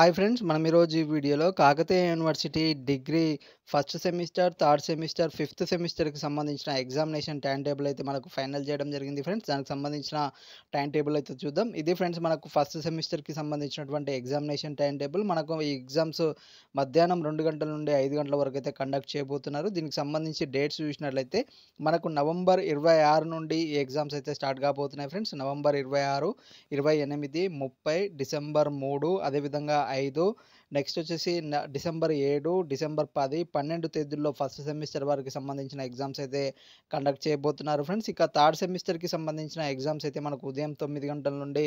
Hi friends, మనం ఈరోజు ఈ వీడియోలో Kakatiya university degree first semester, third semester, fifth సెమిస్టర్‌కి సంబంధించిన ఎగ్జామినేషన్ టైమ్ టేబుల్ అయితే మనకు ఫైనల్ చేయడం జరిగింది ఫ్రెండ్స్. దానికి సంబంధించిన టైమ్ టేబుల్ అయితే చూద్దాం. ఇది ఫ్రెండ్స్ మనకు ఫస్ట్ సెమిస్టర్‌కి సంబంధించినటువంటి ఎగ్జామినేషన్ టైమ్ టేబుల్. మనకు ఈ ఎగ్జామ్స్ మధ్యాహ్నం 2 గంటల నుండి 5 గంటల వరకు అయితే కండక్ట్ చేయబోతున్నారు. దీనికి సంబంధించి డేట్స్ చూసినట్లయితే మనకు నవంబర్ 26 నుండి ఈ ఎగ్జామ్స్ అయితే స్టార్ట్ కాబోతున్నాయి ఫ్రెండ్స్. నవంబర్ 26, 28, 30, డిసెంబర్ 3, అదేవిధంగా 5, నెక్స్ట్ వచ్చేసి డిసెంబర్ 7, డిసెంబర్ 10, 12 తేదీల్లో ఫస్ట్ సెమిస్టర్ వారికి సంబంధించిన ఎగ్జామ్స్ అయితే కండక్ట్ చేయబోతున్నారు ఫ్రెండ్స్. ఇక థర్డ్ సెమిస్టర్‌కి సంబంధించిన ఎగ్జామ్స్ అయితే మనకు ఉదయం 9 గంటల నుండి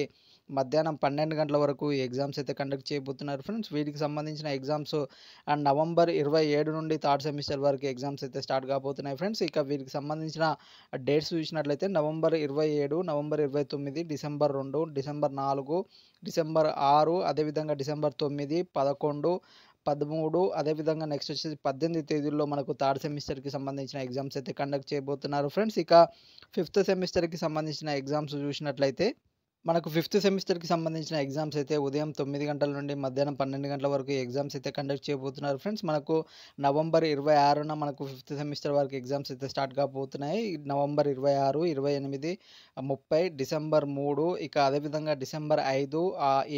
మధ్యాహ్నం 12 గంటల వరకు ఈ ఎగ్జామ్స్ అయితే కండక్ట్ చేయబోతున్నారు ఫ్రెండ్స్. వీటికి సంబంధించిన ఎగ్జామ్స్ నవంబర్ 27 నుండి థర్డ్ సెమిస్టర్ వరకు ఎగ్జామ్స్ అయితే స్టార్ట్ కాబోతున్నాయి ఫ్రెండ్స్. ఇక వీటికి సంబంధించిన డేట్స్ చూసినట్లయితే November 27, November 29, December 2, December 4, December 6, అదేవిధంగా డిసెంబర్ 9, 11, 13, అదేవిధంగా నెక్స్ట్ వచ్చేసి 18 తేదీల్లో మనకు థర్డ్ సెమిస్టర్‌కి సంబంధించిన ఎగ్జామ్స్ అయితే కండక్ట్ చేయబోతున్నారు ఫ్రెండ్స్. ఇక ఫిఫ్త్ సెమిస్టర్‌కి సంబంధించిన ఎగ్జామ్స్ చూసినట్లయితే మనకు ఫిఫ్త్ సెమిస్టర్‌కి సంబంధించిన ఎగ్జామ్స్ అయితే ఉదయం 9 గంటల నుండి మధ్యాహ్నం 12 గంటల వరకు ఈ ఎగ్జామ్స్ అయితే కండక్ట్ చేయబోతున్నారు ఫ్రెండ్స్. మనకు నవంబర్ 26న మనకు ఫిఫ్త్ సెమిస్టర్ వరకు ఎగ్జామ్స్ అయితే స్టార్ట్ కాబోతున్నాయి. నవంబర్ 26, 28, 30, డిసెంబర్ 3, ఇక అదేవిధంగా డిసెంబర్ 5,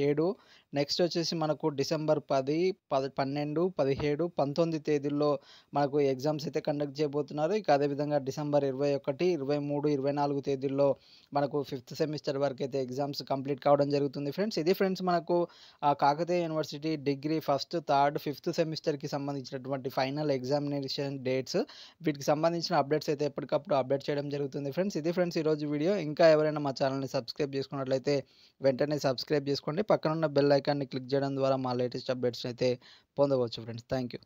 7, నెక్స్ట్ వచ్చేసి మనకు డిసెంబర్ 10, 12, 17, 19 తేదీల్లో మనకు ఎగ్జామ్స్ అయితే కండక్ట్ చేయబోతున్నారు. ఇక అదేవిధంగా డిసెంబర్ 21, 23, 24 తేదీల్లో మనకు ఫిఫ్త్ సెమిస్టర్ వరకు అయితే ఎగ్జామ్స్ కంప్లీట్ కావడం జరుగుతుంది ఫ్రెండ్స్. ఇది ఫ్రెండ్స్ మనకు Kakatiya university degree first, third, fifth సెమిస్టర్‌కి సంబంధించినటువంటి ఫైనల్ ఎగ్జామినేషన్ డేట్స్. వీటికి సంబంధించిన అప్డేట్స్ అయితే ఎప్పటికప్పుడు అప్డేట్ చేయడం జరుగుతుంది ఫ్రెండ్స్. ఇది ఫ్రెండ్స్ ఈరోజు వీడియో. ఇంకా ఎవరైనా మా ఛానల్‌ని సబ్స్క్రైబ్ చేసుకున్నట్లయితే వెంటనే సబ్స్క్రైబ్ చేసుకోండి. పక్కనున్న బెల్ ఐకాన్‌ని క్లిక్ చేయడం ద్వారా మా లేటెస్ట్ అప్డేట్స్ అయితే పొందవచ్చు ఫ్రెండ్స్. Thank you.